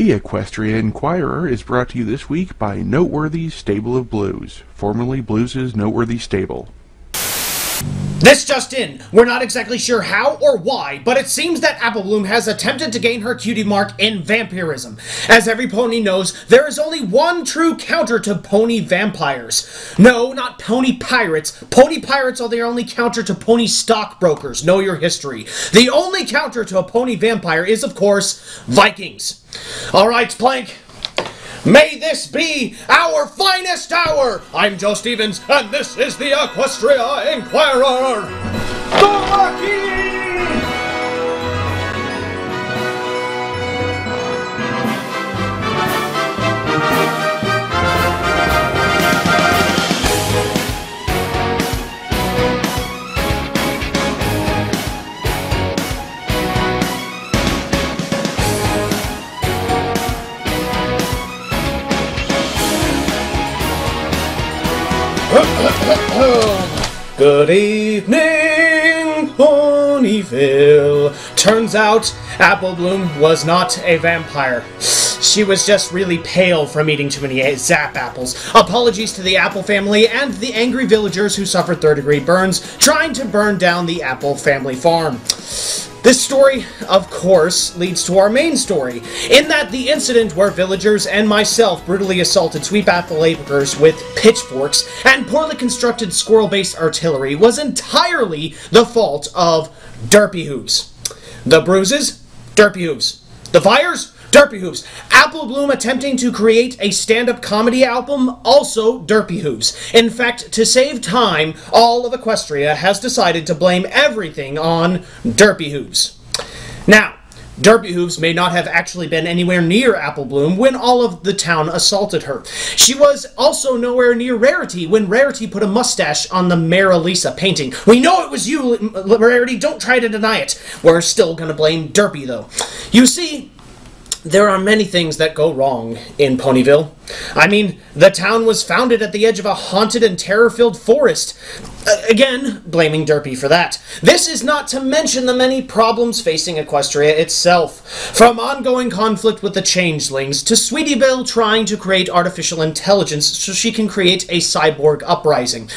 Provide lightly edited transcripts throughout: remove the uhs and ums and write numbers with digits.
The Equestria Inquirer is brought to you this week by Noteworthy's Stable of Blues, formerly Blues' Noteworthy Stable. This just in. We're not exactly sure how or why, but it seems that Applebloom has attempted to gain her cutie mark in vampirism. As every pony knows, there is only one true counter to pony vampires. No, not pony pirates. Pony pirates are the only counter to pony stockbrokers. Know your history. The only counter to a pony vampire is, of course, Vikings. Alright, Plank. May this be our finest hour! I'm Joe Stevens, and this is the Equestria Inquirer! Good evening, Ponyville. Turns out, Applebloom was not a vampire. She was just really pale from eating too many zap apples. Apologies to the Apple family and the angry villagers who suffered third-degree burns trying to burn down the Apple family farm. This story, of course, leads to our main story, in that the incident where villagers and myself brutally assaulted Sweet Apple Acres with pitchforks and poorly constructed squirrel-based artillery was entirely the fault of Derpy Hooves. The bruises? Derpy Hooves. The fires? Derpy Hooves. Applebloom attempting to create a stand-up comedy album? Also Derpy Hooves. In fact, to save time, all of Equestria has decided to blame everything on Derpy Hooves. Now, Derpy Hooves may not have actually been anywhere near Applebloom when all of the town assaulted her. She was also nowhere near Rarity when Rarity put a mustache on the Mara Lisa painting. We know it was you, Rarity. Don't try to deny it. We're still gonna blame Derpy, though. You see, there are many things that go wrong in Ponyville. I mean, the town was founded at the edge of a haunted and terror-filled forest. Again, blaming Derpy for that. This is not to mention the many problems facing Equestria itself. From ongoing conflict with the changelings, to Sweetie Belle trying to create artificial intelligence so she can create a cyborg uprising.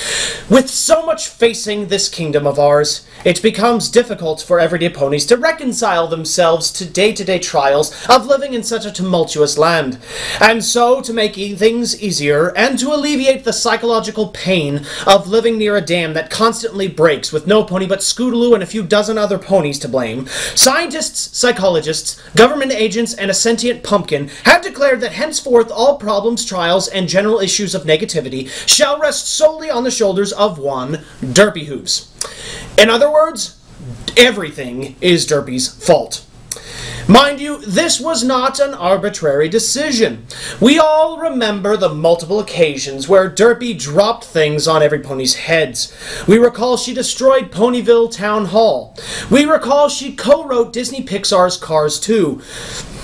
With so much facing this kingdom of ours, it becomes difficult for everyday ponies to reconcile themselves to day-to-day trials of living in such a tumultuous land. And so, to make things easier, and to alleviate the psychological pain of living near a dam that constantly breaks with no pony but Scootaloo and a few dozen other ponies to blame, scientists, psychologists, government agents, and a sentient pumpkin have declared that henceforth all problems, trials, and general issues of negativity shall rest solely on the shoulders of one Derpy Hooves. In other words, everything is Derpy's fault. Mind you, this was not an arbitrary decision. We all remember the multiple occasions where Derpy dropped things on every pony's heads. We recall she destroyed Ponyville Town Hall. We recall she co-wrote Disney Pixar's Cars 2.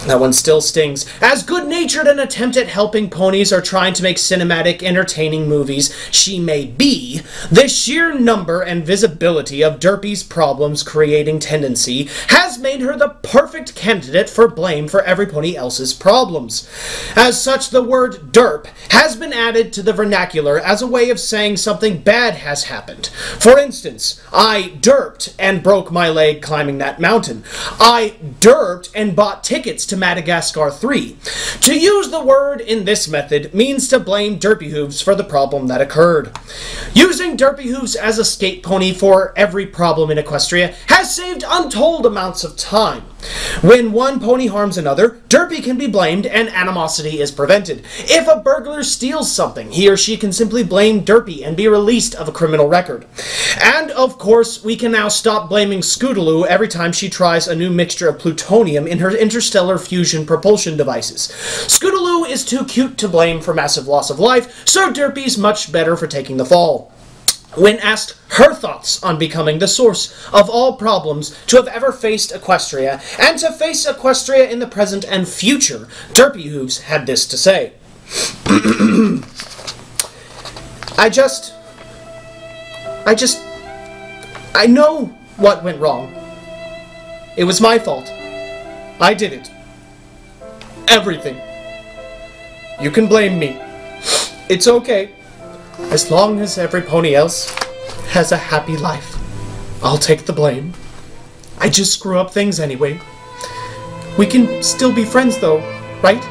That one still stings. As good-natured an attempt at helping ponies or trying to make cinematic, entertaining movies she may be, the sheer number and visibility of Derpy's problems creating tendency has made her the perfect candidate for blame for every pony else's problems. As such, the word derp has been added to the vernacular as a way of saying something bad has happened. For instance, I derped and broke my leg climbing that mountain. I derped and bought tickets to Madagascar 3. To use the word in this method means to blame Derpy Hooves for the problem that occurred. Using Derpy Hooves as a skate pony for every problem in Equestria has saved untold amounts of time. When one pony harms another, Derpy can be blamed and animosity is prevented. If a burglar steals something, he or she can simply blame Derpy and be released of a criminal record. And, of course, we can now stop blaming Scootaloo every time she tries a new mixture of plutonium in her interstellar fusion propulsion devices. Scootaloo is too cute to blame for massive loss of life, so Derpy's much better for taking the fall. When asked her thoughts on becoming the source of all problems to have ever faced Equestria, and to face Equestria in the present and future, Derpy Hooves had this to say. I know what went wrong. It was my fault. I did it. everything. You can blame me. It's okay. As long as every pony else has a happy life, I'll take the blame. I just screw up things anyway. We can still be friends though, right?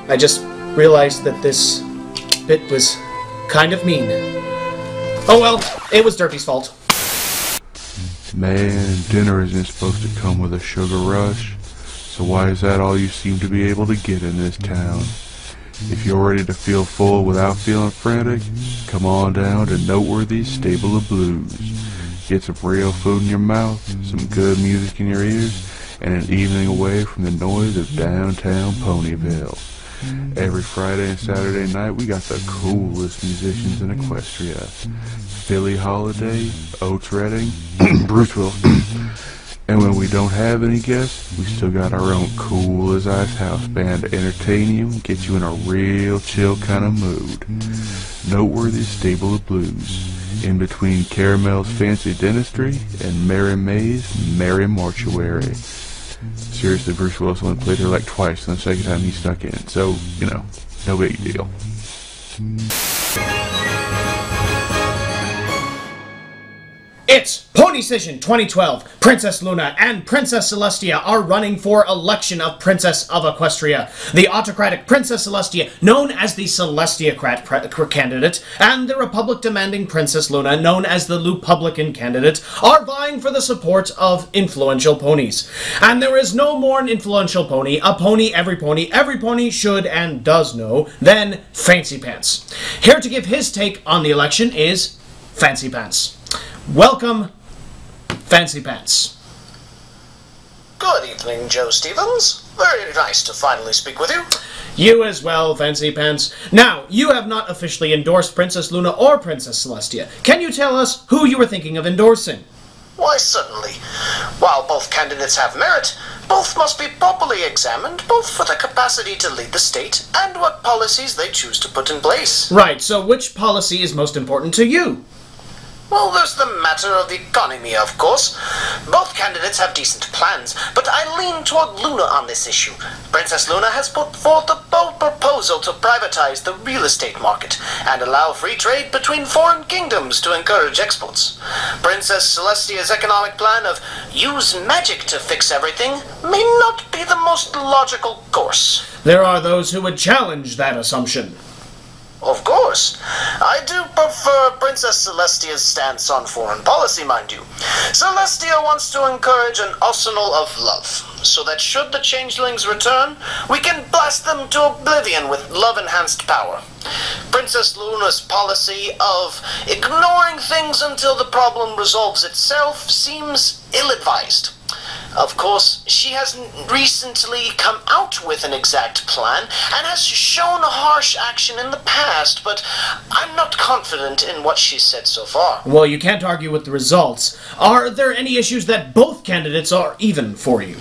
I just realized that this bit was kind of mean. Oh well, it was Derpy's fault. Man, dinner isn't supposed to come with a sugar rush, so why is that all you seem to be able to get in this town? If you're ready to feel full without feeling frantic, come on down to Noteworthy's Stable of Blues. Get some real food in your mouth, some good music in your ears, and an evening away from the noise of downtown Ponyville. Every Friday and Saturday night we got the coolest musicians in Equestria. Philly Holiday, Oates Redding, Bruce Wilson. And when we don't have any guests, we still got our own cool as ice house band to entertain you and get you in a real chill kind of mood. Noteworthy Stable of Blues, in between Caramel's Fancy Dentistry and Mary May's Merry Mortuary. Seriously, Bruce Willis only played her like twice, and the second time he snuck in, so, you know, no big deal. It's Pony Session 2012. Princess Luna and Princess Celestia are running for election of Princess of Equestria. The autocratic Princess Celestia, known as the Celestiacrat candidate, and the Republic-demanding Princess Luna, known as the Lupublican candidate, are vying for the support of influential ponies. And there is no more an influential pony, a pony every pony should and does know, than Fancy Pants. Here to give his take on the election is Fancy Pants. Welcome, Fancy Pants. Good evening, Joe Stevens. Very nice to finally speak with you. You as well, Fancy Pants. Now, you have not officially endorsed Princess Luna or Princess Celestia. Can you tell us who you were thinking of endorsing? Why, certainly. While both candidates have merit, both must be properly examined, both for their capacity to lead the state and what policies they choose to put in place. Right, so which policy is most important to you? Well, there's the matter of the economy, of course. Both candidates have decent plans, but I lean toward Luna on this issue. Princess Luna has put forth a bold proposal to privatize the real estate market and allow free trade between foreign kingdoms to encourage exports. Princess Celestia's economic plan of use magic to fix everything may not be the most logical course. There are those who would challenge that assumption. Of course. I do prefer Princess Celestia's stance on foreign policy, mind you. Celestia wants to encourage an arsenal of love, so that should the changelings return, we can blast them to oblivion with love-enhanced power. Princess Luna's policy of ignoring things until the problem resolves itself seems ill-advised. Of course, she has recently come out with an exact plan and has shown harsh action in the past, but I'm not confident in what she's said so far. Well, you can't argue with the results. Are there any issues that both candidates are even for you?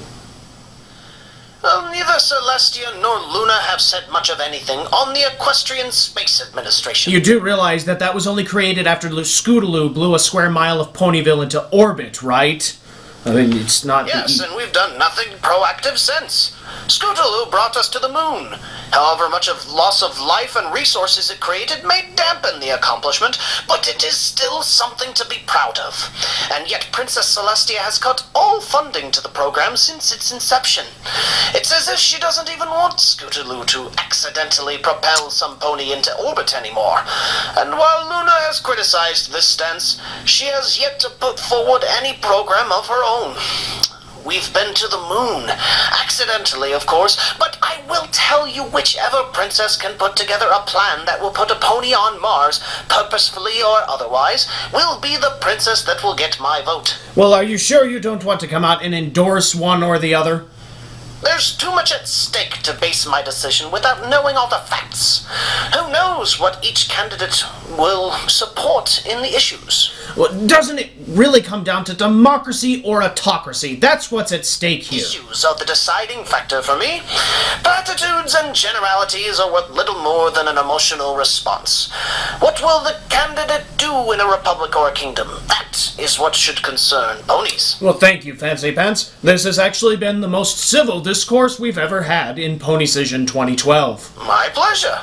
Well, neither Celestia nor Luna have said much of anything on the Equestrian Space Administration. You do realize that that was only created after Scootaloo blew a square mile of Ponyville into orbit, right? I mean, it's not... Yes, and we've done nothing proactive since. Scootaloo brought us to the moon. However much of loss of life and resources it created may dampen the accomplishment, but it is still something to be proud of. And yet Princess Celestia has cut all funding to the program since its inception. It's as if she doesn't even want Scootaloo to accidentally propel some pony into orbit anymore. And while Luna has criticized this stance, she has yet to put forward any program of her own. We've been to the moon. Accidentally, of course, but I will tell you whichever princess can put together a plan that will put a pony on Mars, purposefully or otherwise, will be the princess that will get my vote. Well, are you sure you don't want to come out and endorse one or the other? There's too much at stake to base my decision without knowing all the facts. Who knows what each candidate will support in the issues? Well, doesn't it really come down to democracy or autocracy? That's what's at stake here. Issues are the deciding factor for me. Platitudes and generalities are worth little more than an emotional response. What will the candidate do in a republic or a kingdom? That is what should concern ponies. Well, thank you, Fancy Pants. This has actually been the most civil discourse we've ever had in Ponycision 2012. My pleasure.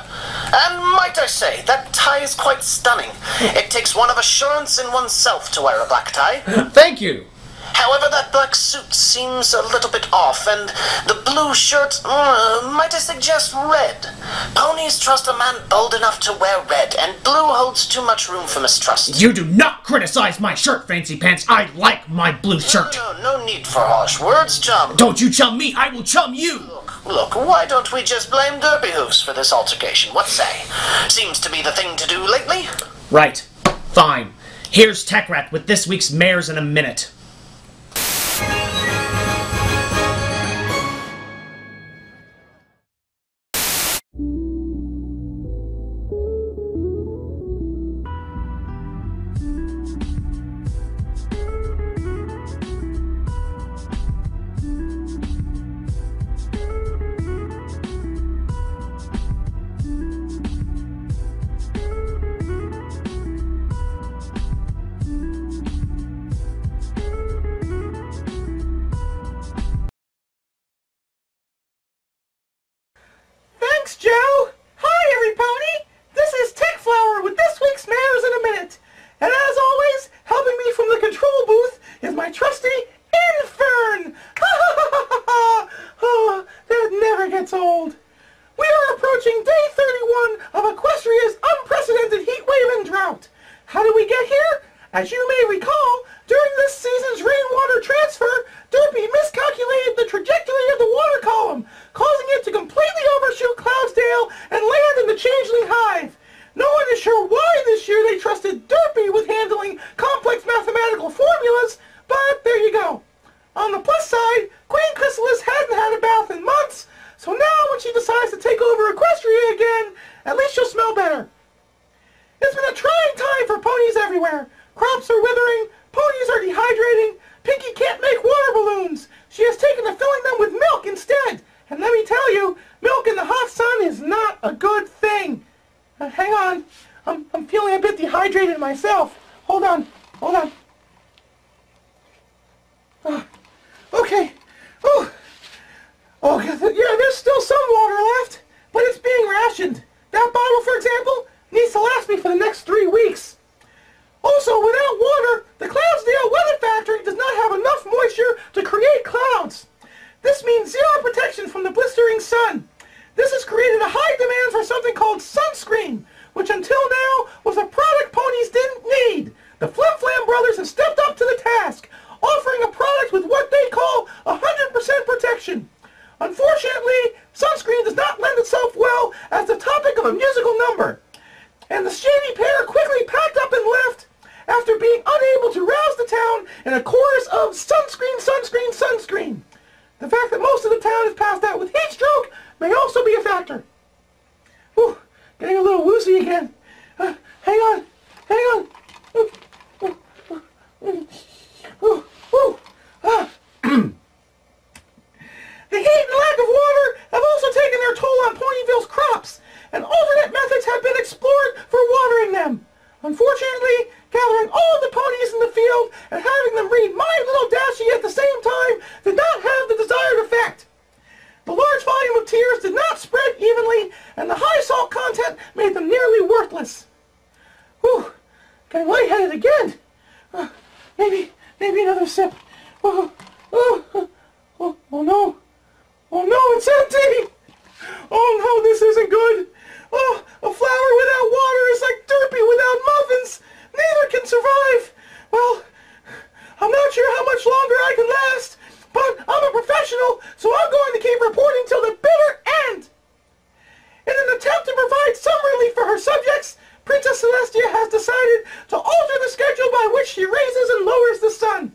And might I say, that tie is quite stunning. It takes one of assurance in oneself to wear a black tie. Thank you. However, that black suit seems a little bit off, and the blue shirt, might I suggest red? Ponies trust a man bold enough to wear red, and blue holds too much room for mistrust. You do not criticize my shirt, Fancy Pants. I like my blue shirt. No need for harsh words, chum. Don't you chum me, I will chum you. Look, why don't we just blame Derpy Hooves for this altercation? What say? Seems to be the thing to do lately. Right. Fine. Here's Tech Rat with this week's Mares in a Minute. Thanks, Joe! Hi, everypony! This is Tech Flower with this week's Mares in a Minute. And as always, helping me from the control booth is my trusty Infern! Ha ha ha ha ha! Oh, that never gets old. We are approaching day 31 of Equestria's unprecedented heat wave and drought. How did we get here? As you may recall, during this season's rainwater transfer, Derpy miscalculated the trajectory of the water column, causing it to completely overshoot Cloudsdale and land in the Changeling Hive. No one is sure why this year they trusted Derpy with handling complex mathematical formulas, but there you go. On the plus side, Queen Chrysalis hadn't had a bath in months, so now when she decides to take over Equestria again, at least she'll smell better. It's been a trying time for ponies everywhere. Crops are withering, ponies are dehydrating, Pinky can't make water balloons. She has taken to filling them with milk instead. And let me tell you, milk in the hot sun is not a good thing. Hang on, I'm feeling a bit dehydrated myself. Hold on. Okay. Oh, yeah, there's still some water left, but it's being rationed. That bottle, for example, needs to last me for the next 3 weeks. Also, without water, the Cloudsdale Weather Factory does not have enough moisture to create clouds. This means zero protection from the blistering sun. This has created a high demand for something called sunscreen, which until now was a product ponies didn't need. The Flim Flam brothers have stepped up to the task, offering a product with what they call 100% protection. Unfortunately, sunscreen does not lend itself well as the topic of a musical number. And the shady pair quickly packed up and left after being unable to rouse the town in a chorus of sunscreen, sunscreen, sunscreen. The fact that most of the town is passed out with heat stroke may also be a factor. Whew, getting a little woozy again. Hang on. The heat and lack of water have also taken their toll on Ponyville's crops, and alternate methods have been explored for watering them. Unfortunately, gathering all the ponies in the field and having them read My Little Dashie at the same time did not have the desired effect. The large volume of tears did not spread evenly, and the high salt content made them nearly worthless. Whew, getting lightheaded again. Maybe another sip. Oh no, it's empty! Oh no, this isn't good. Oh, a flower without water is like Derpy without muffins. Neither can survive. Well, I'm not sure how much longer I can last, but I'm a professional, so I'm going to keep reporting till the bitter end. In an attempt to provide some relief for her subjects, Princess Celestia has decided to alter the schedule by which she raises and lowers the sun,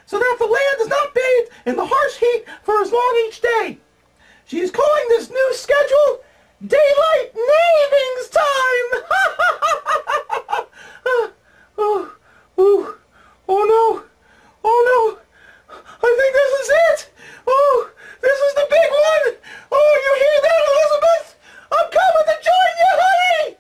so that the land is not bathed in the harsh heat for as long each day. She is calling this new schedule Daylight Navings Time! Ooh. Oh no. Oh no. I think this is it. Oh, this is the big one. Oh, you hear that, Elizabeth? I'm coming to join you, honey.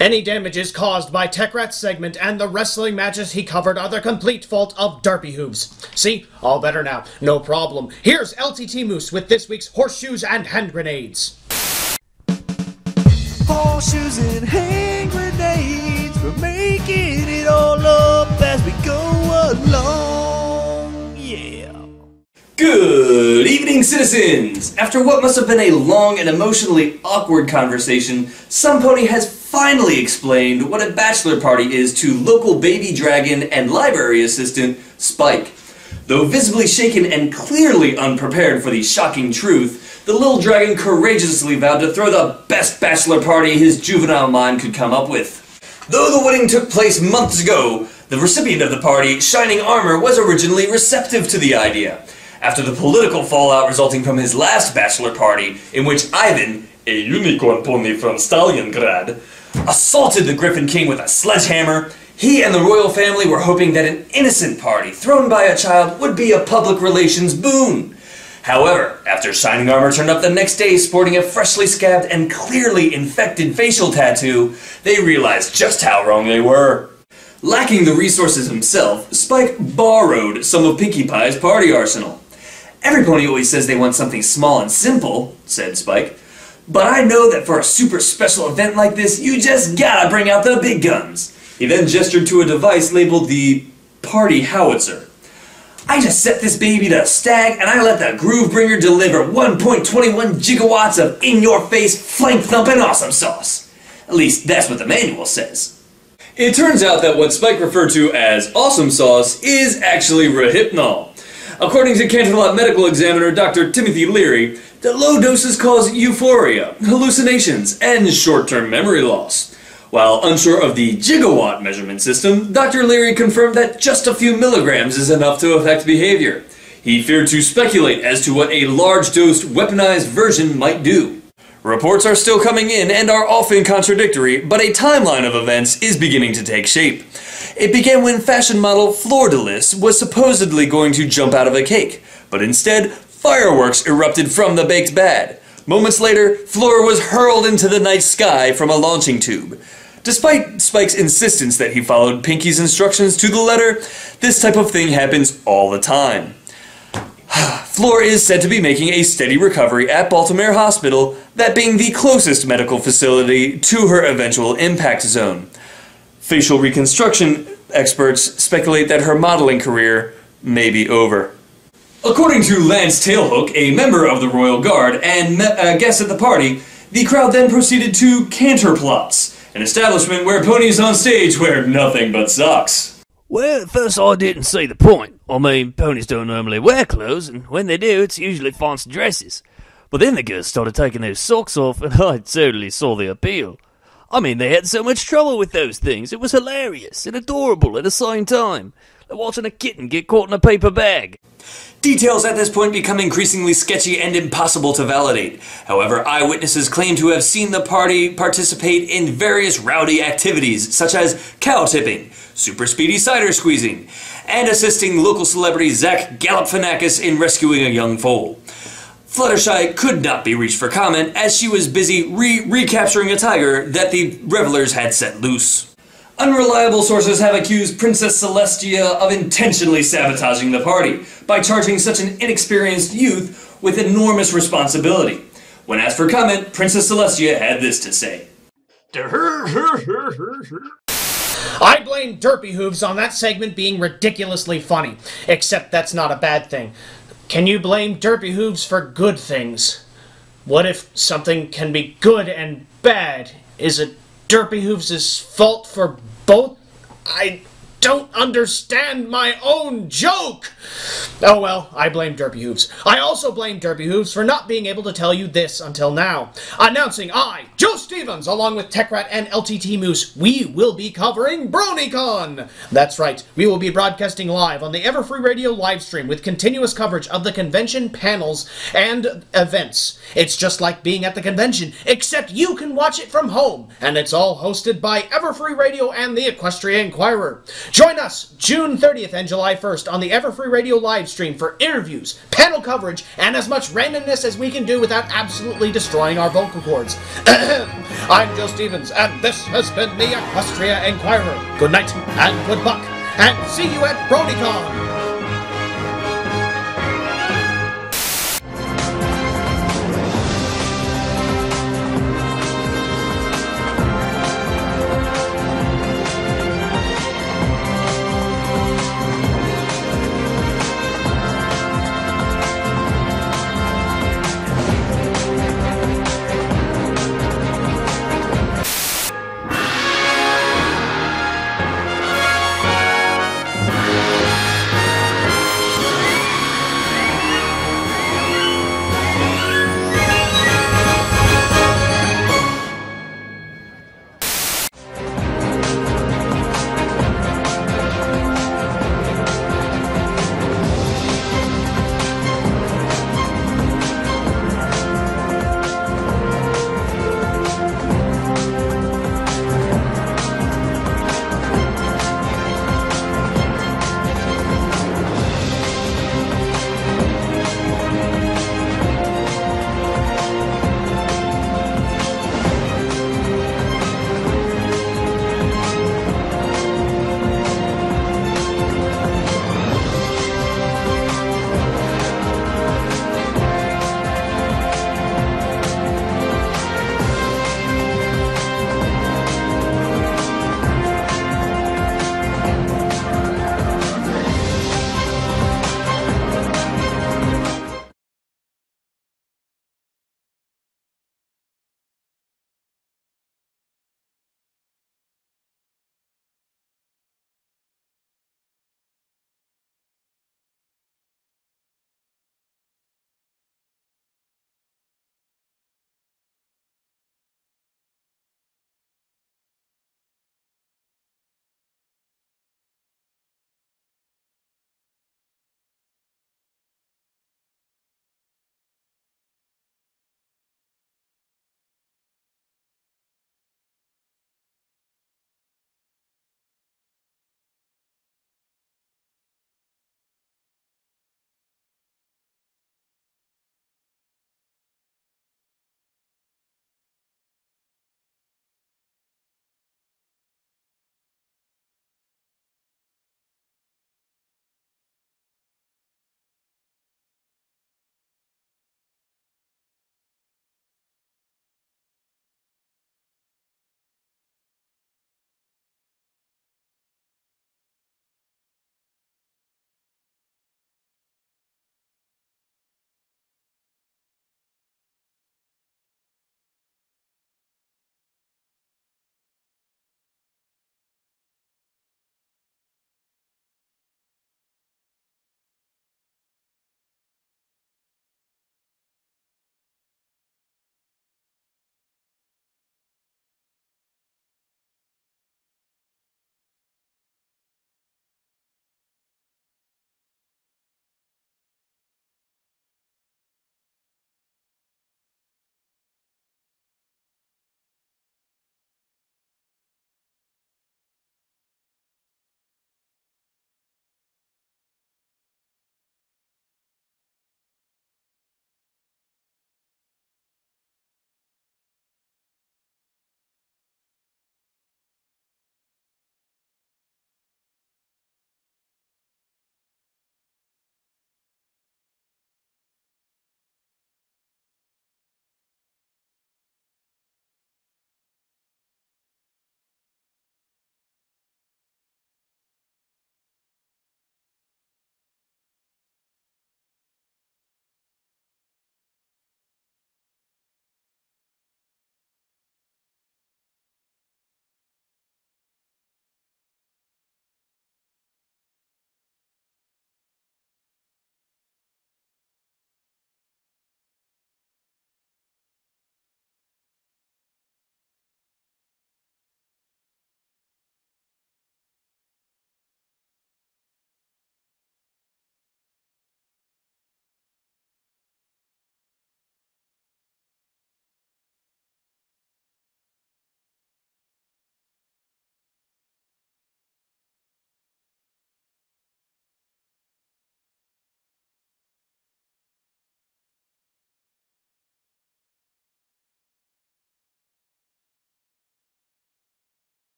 Any damages caused by Techrat's segment and the wrestling matches he covered are the complete fault of Derpy Hooves. See? All better now. No problem. Here's LTT Moose with this week's Horseshoes and Hand Grenades. Horseshoes and hand grenades, we're making it all up as we go along, yeah. Good evening, citizens! After what must have been a long and emotionally awkward conversation, Some Pony has finally explained what a bachelor party is to local baby dragon and library assistant, Spike. Though visibly shaken and clearly unprepared for the shocking truth, the little dragon courageously vowed to throw the best bachelor party his juvenile mind could come up with. Though the wedding took place months ago, the recipient of the party, Shining Armor, was originally receptive to the idea. After the political fallout resulting from his last bachelor party, in which Ivan, a unicorn pony from Stalingrad, assaulted the Griffin King with a sledgehammer, he and the royal family were hoping that an innocent party thrown by a child would be a public relations boon. However, after Shining Armor turned up the next day sporting a freshly scabbed and clearly infected facial tattoo, they realized just how wrong they were. Lacking the resources himself, Spike borrowed some of Pinkie Pie's party arsenal. "Every pony always says they want something small and simple," said Spike. "But I know that for a super special event like this, you just gotta bring out the big guns." He then gestured to a device labeled the Party Howitzer. "I just set this baby to a stag and I let the Groove Bringer deliver 1.21 gigawatts of in-your-face, flank-thumping awesome sauce. At least that's what the manual says." It turns out that what Spike referred to as awesome sauce is actually Rohypnol. According to Canterlot Medical Examiner Dr. Timothy Leary, the low doses cause euphoria, hallucinations, and short-term memory loss. While unsure of the gigawatt measurement system, Dr. Leary confirmed that just a few milligrams is enough to affect behavior. He feared to speculate as to what a large-dosed, weaponized version might do. Reports are still coming in and are often contradictory, but a timeline of events is beginning to take shape. It began when fashion model Fleur de Lis was supposedly going to jump out of a cake, but instead, fireworks erupted from the baked bed. Moments later, Fleur was hurled into the night sky from a launching tube. Despite Spike's insistence that he followed Pinkie's instructions to the letter, this type of thing happens all the time. Fleur is said to be making a steady recovery at Baltimore Hospital, that being the closest medical facility to her eventual impact zone. Facial reconstruction experts speculate that her modeling career may be over. According to Lance Tailhook, a member of the Royal Guard and a guest at the party, the crowd then proceeded to Canterplots, an establishment where ponies on stage wear nothing but socks. Well, at first I didn't see the point. I mean, ponies don't normally wear clothes, and when they do, it's usually fancy dresses. But then the girls started taking those socks off, and I totally saw the appeal. I mean, they had so much trouble with those things. It was hilarious and adorable at the same time. Like watching a kitten get caught in a paper bag. Details at this point become increasingly sketchy and impossible to validate. However, eyewitnesses claim to have seen the party participate in various rowdy activities, such as cow tipping, super speedy cider squeezing, and assisting local celebrity Zach Galifianakis in rescuing a young foal. Fluttershy could not be reached for comment, as she was busy recapturing a tiger that the revelers had set loose. Unreliable sources have accused Princess Celestia of intentionally sabotaging the party by charging such an inexperienced youth with enormous responsibility. When asked for comment, Princess Celestia had this to say. I blame Derpy Hooves on that segment being ridiculously funny, except that's not a bad thing. Can you blame Derpy Hooves for good things? What if something can be good and bad? Is it Derpy Hooves' fault for both? don't understand my own joke! Oh well, I blame Derpy Hooves. I also blame Derpy Hooves for not being able to tell you this until now. Announcing I, Joe Stevens, along with TechRat and LTT Moose, we will be covering BronyCon! That's right, we will be broadcasting live on the Everfree Radio livestream with continuous coverage of the convention panels and events. It's just like being at the convention, except you can watch it from home, and it's all hosted by Everfree Radio and the Equestria Inquirer. Join us June 30th and July 1st on the Everfree Radio live stream for interviews, panel coverage, and as much randomness as we can do without absolutely destroying our vocal cords. I'm Joe Stevens, and this has been the Equestria Inquirer. Good night, and good luck, and see you at BronyCon!